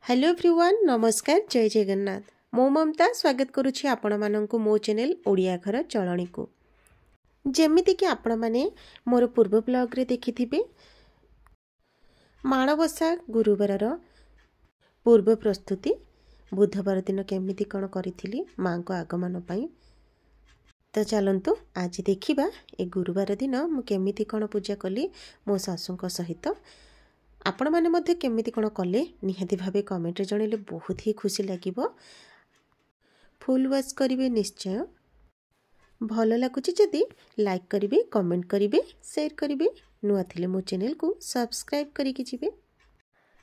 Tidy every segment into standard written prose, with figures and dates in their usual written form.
Hello everyone नमस्कार जय जगन्नाथ मो ममता स्वागत करुछि आपण माननकु मो चैनल ओडिया घर चलणी को जेमिति कि आपण माने मोर पूर्व ब्लॉग रे देखिथिबे माणवसा गुरुवार पूर्व प्रस्तुति बुधवार दिन केमिति कोन करिथिली मां को आगमन पई। तो चलंतु आज देखिबा ए गुरुवार दिन मु केमिति कोन पूजा कली मो सासुंक सहित। आपण माने मध्ये केमिति कोन कले निहाती भाबे कमेंट रे जणेले बहुत ही खुशी लागिबो। फुल वॉच करिवे निश्चय। भल लागुची जदि लाइक करिवे कमेंट करिवे शेयर करिवे नुआ थिले मो चैनल को सब्सक्राइब करिकि जिवे।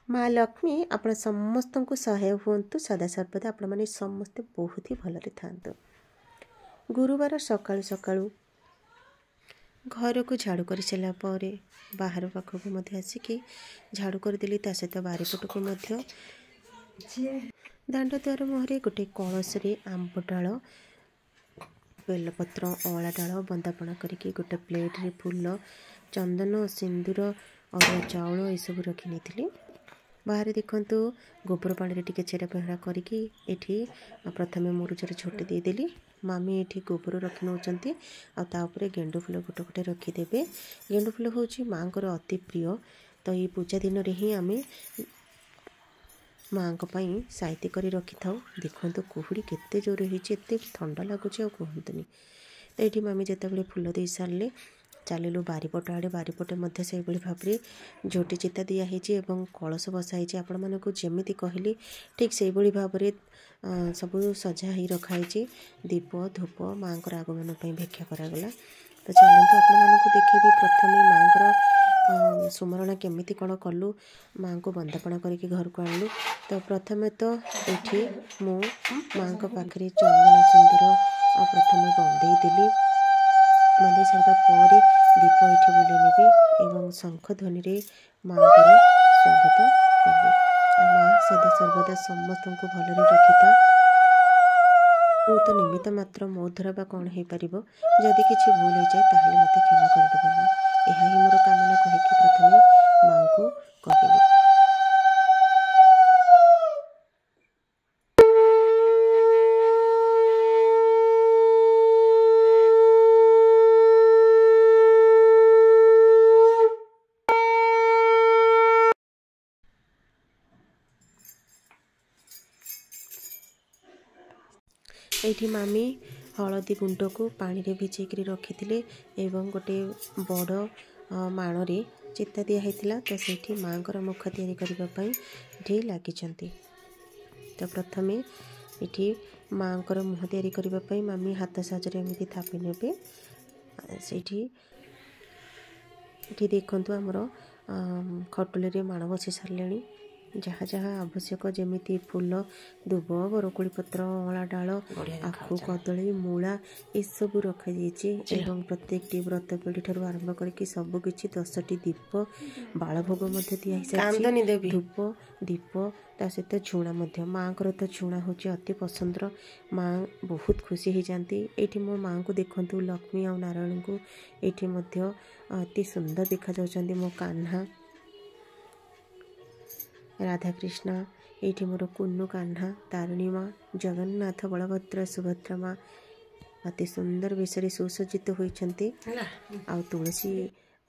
माँ लक्ष्मी आपण समस्त को सहाय हुंतु सदा सर्वदा आपण माने समस्त बहुत ही भलरे थांतु। गुरुवार सकाळु सकाळु घर को झाड़ू कर सारा पर बाहर पाखक आसिकी झाड़ू करदेली ता सहित बारिपट को दांड द्वार मुहरे गोटे कलश आंब डाल बेलपत्र अँला डाल बंदापना करके गोटे प्लेट रे फूल चंदन सिंदूर और चाउल ये सब रखी नहीं। बाहर देखंतु गोबर पानी टिके चेरा पेहरा करके एठी प्रथमे मुरुजर झोटी देदेली। मामी एठी गोबर रखी नौचंती आ गेंडु फूल गोटे गोटे रखीदेवे। गेंडु फूल हूँ माँ को अति प्रिय। तो ये पूजा दिन रे ही आम माँ साइती कर रखी था। देखो कुहुड़ी केते जोर होते ठंडा लगुच कहतुनि। तो ये मामी जिते फूल दे सारे चलू बारिपट आड़े बारिपटे से भाव में झोटी चिता दिखाई कलश बसाई आपण मानक जमी कहली ठीक से भाव में सब सजा ही रखाई दीप धूप माँ को आगमन भिक्षा करागला। तो चलते आपको देखेबी प्रथम माँ सुमरणा केमिति कौन कलु माँ को बंदापना करके घर को आणलु। तो प्रथमे तो ये मु माँ को पाखे चंदन सिंदूर आ प्रथमे बंदे देली। बंदे सारा पर दीप ये बुले नेबी एवं शंख ध्वनि रे माँ को स्वागत कली। माँ सदा सर्वदा समस्त को भलरे रखिता। मु तो निमित्त मात्र मो द्वारा बा कौन हो पार जदि किसी भूल हो जाए ताहले मते क्षमा करदेव माँ। यह ही मोर कामना कहीकि प्रथमे माँ को कहली। एठी मामी हलदी गुंड को पानी रे भिजेक रखी एवं गोटे बड़ माण रे चिता दिखाई। तो सेठी माँ को मुख तैयारी करने लगी। तो प्रथमे ये माँ को मुह तैयारी करने मामी हाथ साहय एमती थापी ने से देखु आमर खटुले माण बसी सारे जहाँ जहाँ आवश्यक जमीती फूल दुब बरकोड़ी पत्र अँला डाल आखु कदली मूला ये सब रखी एवं प्रत्येक व्रत पीढ़ी ठार आरंभ करके सबकि 10टी दीप बाल भोग दिखाई धूप दीप ता सहित झुणा माँ को तो झुणा हूँ अति पसंदर। माँ बहुत खुशी हो जाती। ये मो माँ को देखु लक्ष्मी आ नारायण को ये अति सुंदर देखा जाउछंती। मो कान्हा राधाकृष्ण ये मोर कुन्नू कान्हा तारिणी माँ जगन्नाथ बलभद्र सुभद्रा माँ अति सुंदर विषय सुसज्जित होती। आ तुलसी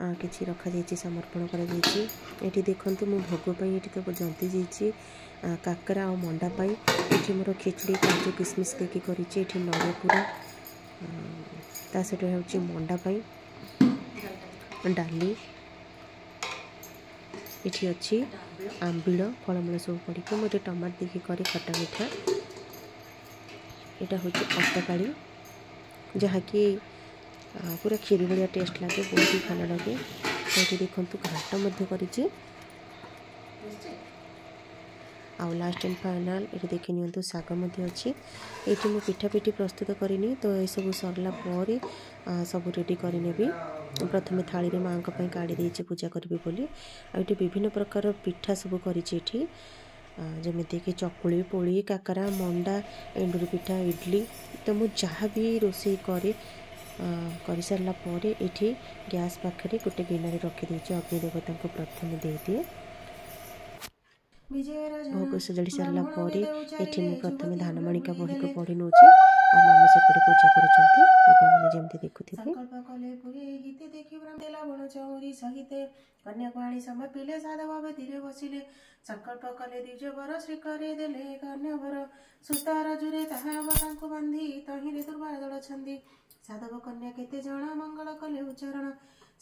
किसी रखा जाइए समर्पण कर देखु मो भोग ये तो जंती जाइए काकरा और मंडा ये मोर खिचड़ी काजू किसमिश देकी करी नड़िया पूरा ता सहित मंडा डाली ये अच्छी आंबिल फलमूल सब पड़ी मुझे टमाट देखी करी खटा मिठा। यहाँ हूँ अटकाड़ी जहाँकि पूरा खीरी भाया टेस्ट लगे बहुत ही भल लगे। तो देखु घाट कर लास्ट एंड फाइनल ये देखी नि शाग अच्छी। ये मुझे पिठा पिठी प्रस्तुत करनी। तो ये सब सरला पर सब रेडी करनेबी। प्रथमे थाली रे माँ को काढ़ी देछि पूजा करी बोली। आइटे विभिन्न प्रकार पिठा सब करी जमीती कि चकुली पोली काकरा मंडा एंडुरी पिठा इडली। तो मुझे जहाँ भी रोषे कर सारा पर ये गैस पाखे गोटे गिनारे रखी अग्नि देवता को प्रथम दे दिए। भोग सजाड़ी सारा पर ये प्रथम धानमणिका बही को पढ़ी नौ मामी सेपटे पूजा करमती देखुथे कन्या को आनी समर्पिले साधव बेदीरे बसिले संकल्प कले द्विज वर श्री करे देले कन्या वर सुतार जुरे ताहा बांधी तहिरे दुर्बा दल छंदी साधव कन्या केते जण मंगल कले उच्चारण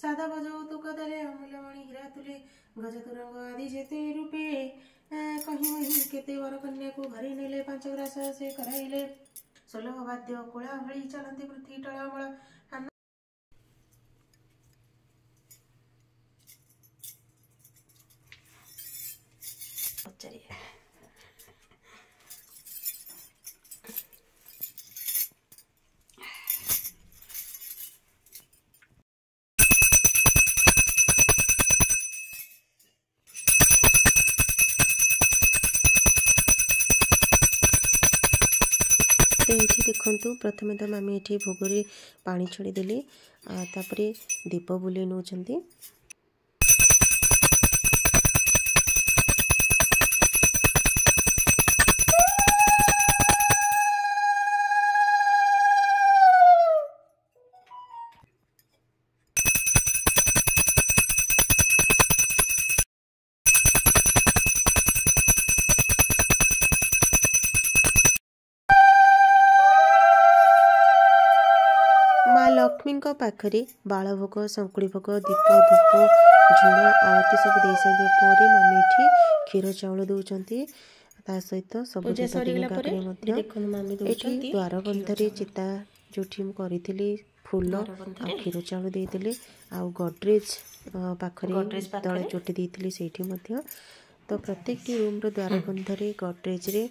साधव यौतुक देले अमूल्यमणि हीरा तुले गज तुरंग आदि जेते रूपे कहीं वही केते वर कन्या को घरे नेले पांच ग्रास से कराइले 16 वाद्य कोलाहली चलती पृथ्वी टळमळ पचारिए तो ये देखु प्रथम तो मामी ये भोग पानी छड़ीदेली तापर दीप बुले नौ माँ लक्ष्मी पाखरे बालभोग संकुड़ी भोग दीप धूप झुणा आरती सब दे सारे पर मामी ये क्षीर चाउल दौरान सहित सब द्वार बंधरे चिता जो करी फूल आ क्षीर चाउल देते आ गडरेज पाखरे तले चोटी देती से तो प्रत्येक रूम द्वार बंधरे गडरेज रे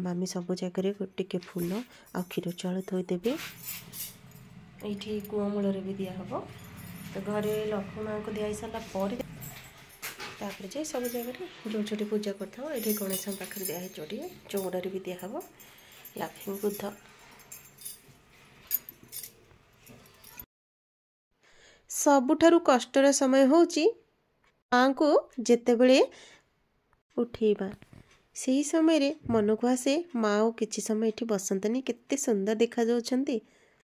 मामी सब जगह टिके फूल आ क्षीर चाउल थोदेवे ये कूमूल भी दिहब तो घरे लक्ष्मी माँ को दिखाई सारापर तापर सब जगह जो छोटी पूजा करता ये गणेश पाखे दिखाई जोड़े चौड़े भी दिहब लक्ष्मी बुद्ध सबुठारु कष्टर समय होची माँ को जेतेबेले उठेबा से समय मन को आसे माँ किसी समय ये बसंतनी केते सुंदर देखा जाउछंती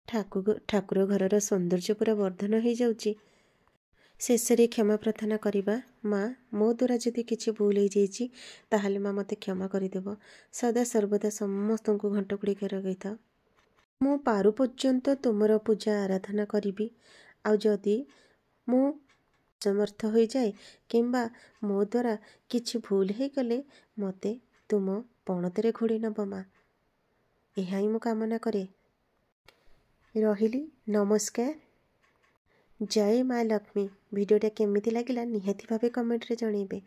ठाकुर घरर सौंदर्य पूरा वर्धन हो जाउची शेष क्षमा प्रार्थना करिबा माँ मो द्वारा जदि किसी भूल हो जाइए ताहले माँ मते क्षमा करदेव सदा सर्वदा समस्त को घंट गुड़ी रगई था मु पारु पर्यंत तुमर पूजा आराधना करी आ जदि मु समर्थ हो जाए किंबा मो द्वारा किछि भूल हो गले मते तुम पणतरे घोड़ी नब माँ यह ही मु कामना करे रहिली नमस्कार जय माँ लक्ष्मी वीडियोटा केमिति लागिला निहाती भावे कमेंट रे जणेबे।